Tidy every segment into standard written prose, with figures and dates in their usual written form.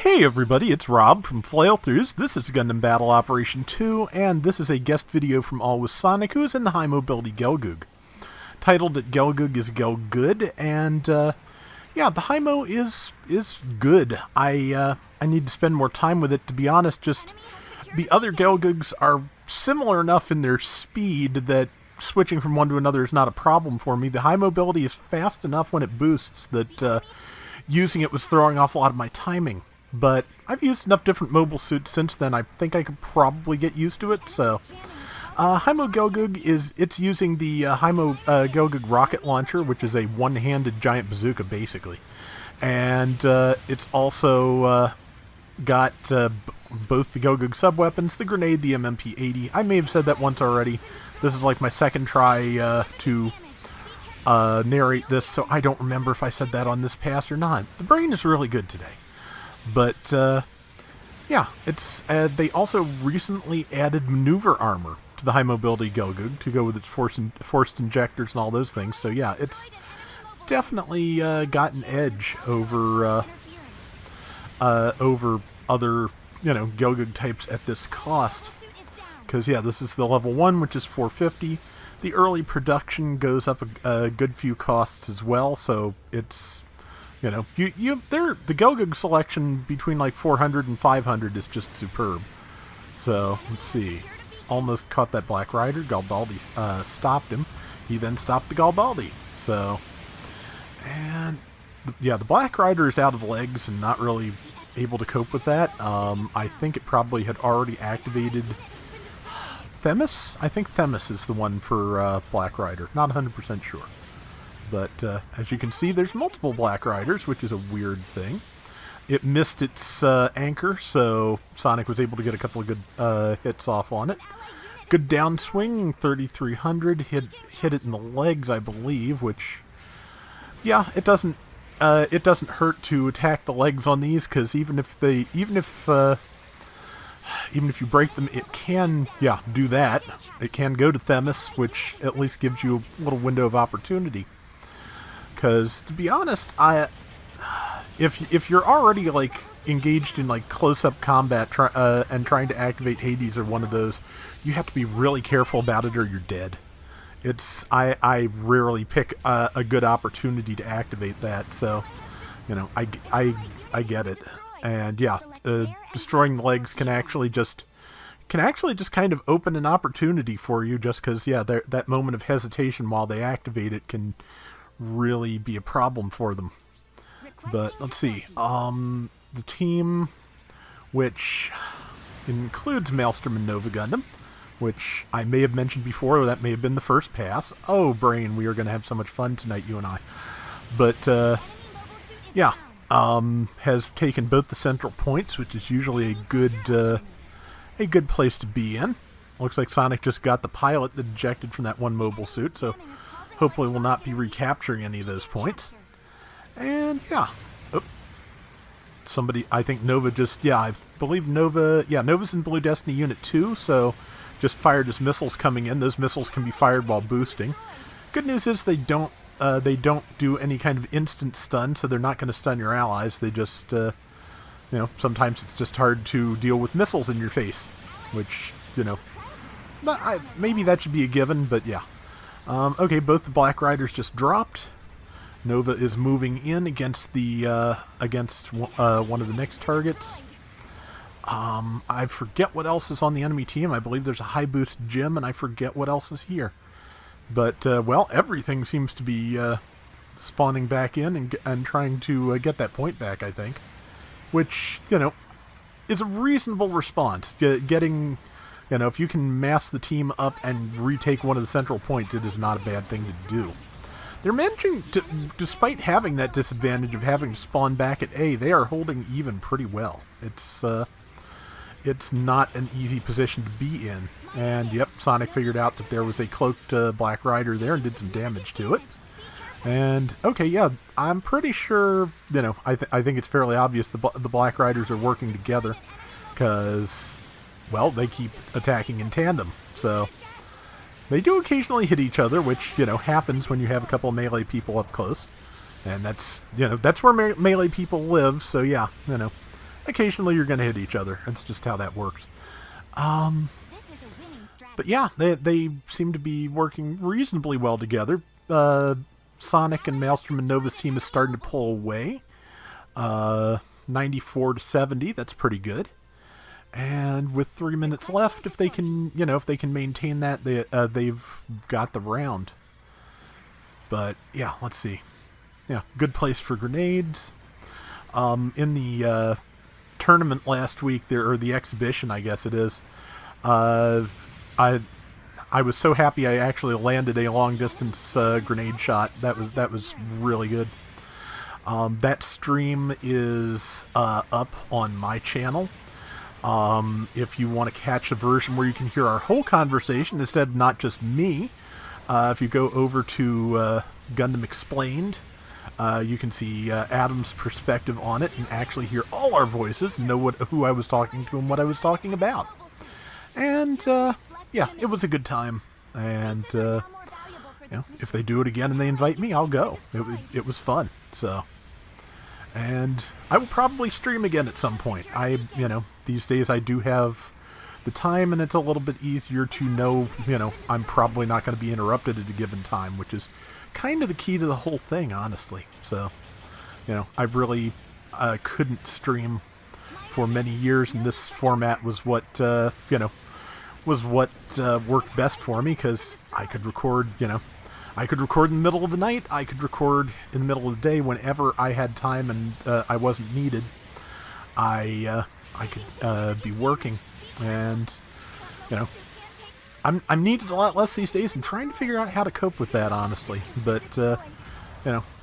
Hey everybody, it's Rob from Flailthroughs. This is Gundam Battle Operation 2, and this is a guest video from Always Sonic, who is in the high mobility Gelgoog. Titled it Gelgoog is Gelgood, and yeah, the high-mo is good. I need to spend more time with it, to be honest. Just the other Gelgoogs are similar enough in their speed that switching from one to another is not a problem for me. The high mobility is fast enough when it boosts that using it was throwing off a lot of my timing. But I've used enough different mobile suits since then, I think I could probably get used to it, so... Hi-Mo Gelgoog it's using the Hi-Mo Gelgoog rocket launcher, which is a one-handed giant bazooka, basically. And it's also got both the Gelgoog sub-weapons, the grenade, the MMP-80. I may have said that once already. This is like my second try to narrate this, so I don't remember if I said that on this pass or not. The brain is really good today. But, yeah, it's they also recently added maneuver armor to the high mobility Gelgoog to go with its forced injectors and all those things. So yeah, it's definitely got an edge over over other Gelgoog types at this cost. Because yeah, this is the level 1, which is 450. The early production goes up a good few costs as well, so it's the Gelgoog selection between like 400 and 500 is just superb. So let's see. Almost caught that Black Rider. Galbaldi stopped him. He then stopped the Galbaldi. So, and yeah, the Black Rider is out of legs and not really able to cope with that. I think it probably had already activated Themis. I think Themis is the one for Black Rider. Not 100% sure. But as you can see, there's multiple Black Riders, which is a weird thing. It missed its anchor, so Sonic was able to get a couple of good hits off on it. Good downswing, 3300, hit it in the legs, I believe, which, yeah, it doesn't hurt to attack the legs on these, because even if you break them, it can, yeah, do that. It can go to Themis, which at least gives you a little window of opportunity. Because, to be honest, if you're already like engaged in like close-up combat and trying to activate Hades or one of those, you have to be really careful about it or you're dead. I rarely pick a good opportunity to activate that, so I get it. And yeah, destroying the legs can actually just kind of open an opportunity for you, just because yeah, that moment of hesitation while they activate it can really be a problem for them. But let's see, the team, which includes Maelstrom and Nova Gundam, which I may have mentioned before, or that may have been the first pass. Oh, Brain, we are going to have so much fun tonight, you and I. But, yeah, has taken both the central points, which is usually a good place to be in. Looks like Sonic just got the pilot that ejected from that one mobile suit, so hopefully we'll not be recapturing any of those points. And, yeah. Oh. Somebody, I think Nova just, yeah, I believe Nova, yeah, Nova's in Blue Destiny Unit 2, so just fired his missiles coming in. Those missiles can be fired while boosting. Good news is they don't do any kind of instant stun, so they're not going to stun your allies. They just, sometimes it's just hard to deal with missiles in your face, which, maybe that should be a given, but yeah. Okay, both the Black Riders just dropped. Nova is moving in against the one of the next targets. I forget what else is on the enemy team. I believe there's a high boost gym, and I forget what else is here. But well, everything seems to be spawning back in and trying to get that point back, I think, which is a reasonable response. Getting, if you can mass the team up and retake one of the central points, it is not a bad thing to do. They're managing to, despite having that disadvantage of having to spawn back at A, they are holding even pretty well. It's not an easy position to be in. And yep, Sonic figured out that there was a cloaked Black Rider there and did some damage to it. And okay, yeah, I'm pretty sure, I think it's fairly obvious the Black Riders are working together, because, well, they keep attacking in tandem. So they do occasionally hit each other, which, happens when you have a couple of melee people up close. And that's, that's where melee people live, so yeah, occasionally you're going to hit each other. That's just how that works. But yeah, they seem to be working reasonably well together. Sonic and Maelstrom and Nova's team is starting to pull away. 94-70, that's pretty good. And with 3 minutes left, if they can, if they can maintain that, they've got the round. But yeah, let's see. Yeah, good place for grenades. In the tournament last week, or the exhibition, I guess it is. I was so happy I actually landed a long distance grenade shot. That was really good. That stream is up on my channel. If you want to catch a version where you can hear our whole conversation instead of not just me, if you go over to Gundam Explained, you can see Adam's perspective on it and actually hear all our voices and know who I was talking to and what I was talking about. And yeah, it was a good time. And if they do it again and they invite me, I'll go. It was fun. So, and I will probably stream again at some point. These days I do have the time, and it's a little bit easier to know, I'm probably not going to be interrupted at a given time, which is kind of the key to the whole thing, honestly. So, I really couldn't stream for many years, and this format was what, worked best for me, because I could record, I could record in the middle of the night, I could record in the middle of the day whenever I had time and I wasn't needed. I could be working, and I'm needed a lot less these days, and trying to figure out how to cope with that, honestly. But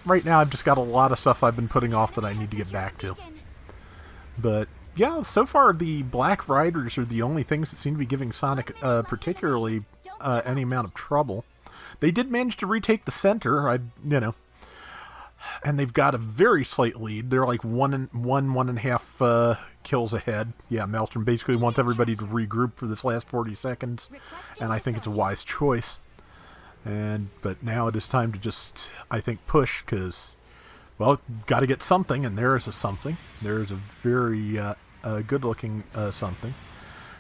right now I've just got a lot of stuff I've been putting off that I need to get back to. But yeah, so far the Black Riders are the only things that seem to be giving Sonic particularly any amount of trouble. They did manage to retake the center, and they've got a very slight lead. They're like one and a half kills ahead. Yeah, Maelstrom basically wants everybody to regroup for this last 40 seconds, and I think it's a wise choice. But now it is time to just, I think, push, because, well, got to get something, and there is a something. There is a very good-looking something.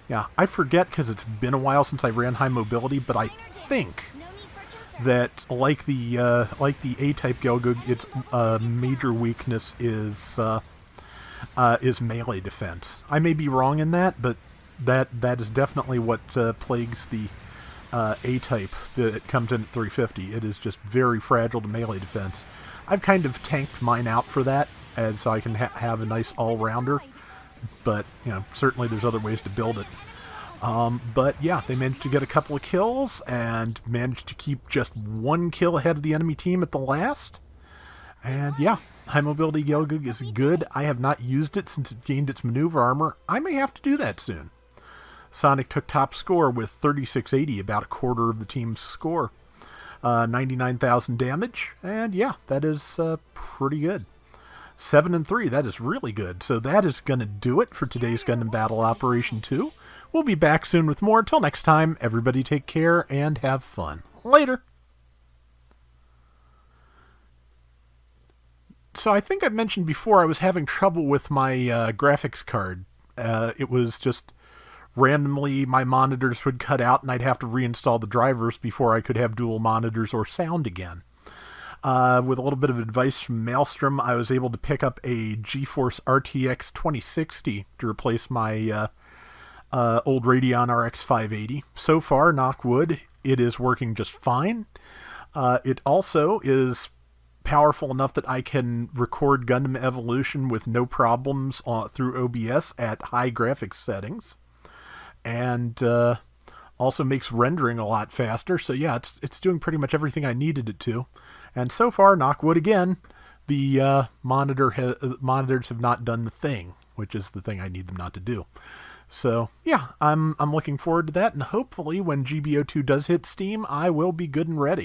Yeah, I forget, because it's been a while since I ran high mobility, but I think that, like the A-type Gelgoog, its major weakness is melee defense. I may be wrong in that, but that is definitely what plagues the A-type that comes in at 350. It is just very fragile to melee defense. I've kind of tanked mine out for that, so I can have a nice all-rounder, but certainly there's other ways to build it. But yeah, they managed to get a couple of kills and managed to keep just one kill ahead of the enemy team at the last. And yeah, high mobility Gelgoog is good. I have not used it since it gained its maneuver armor. I may have to do that soon. Sonic took top score with 3680, about a quarter of the team's score. 99,000 damage, and yeah, that is pretty good. 7-3, that is really good. So that is going to do it for today's Gundam Battle Operation 2. We'll be back soon with more. Until next time, everybody take care and have fun. Later! So I think I mentioned before I was having trouble with my graphics card. It was just randomly my monitors would cut out and I'd have to reinstall the drivers before I could have dual monitors or sound again. With a little bit of advice from Maelstrom, I was able to pick up a GeForce RTX 2060 to replace my old Radeon RX 580. So far, knock wood, it is working just fine. It also is powerful enough that I can record Gundam Evolution with no problems through OBS at high graphics settings. And also makes rendering a lot faster. So yeah, it's doing pretty much everything I needed it to. And so far, knock wood again, the monitors have not done the thing, which is the thing I need them not to do. So yeah, I'm looking forward to that, and hopefully when GBO2 does hit Steam, I will be good and ready.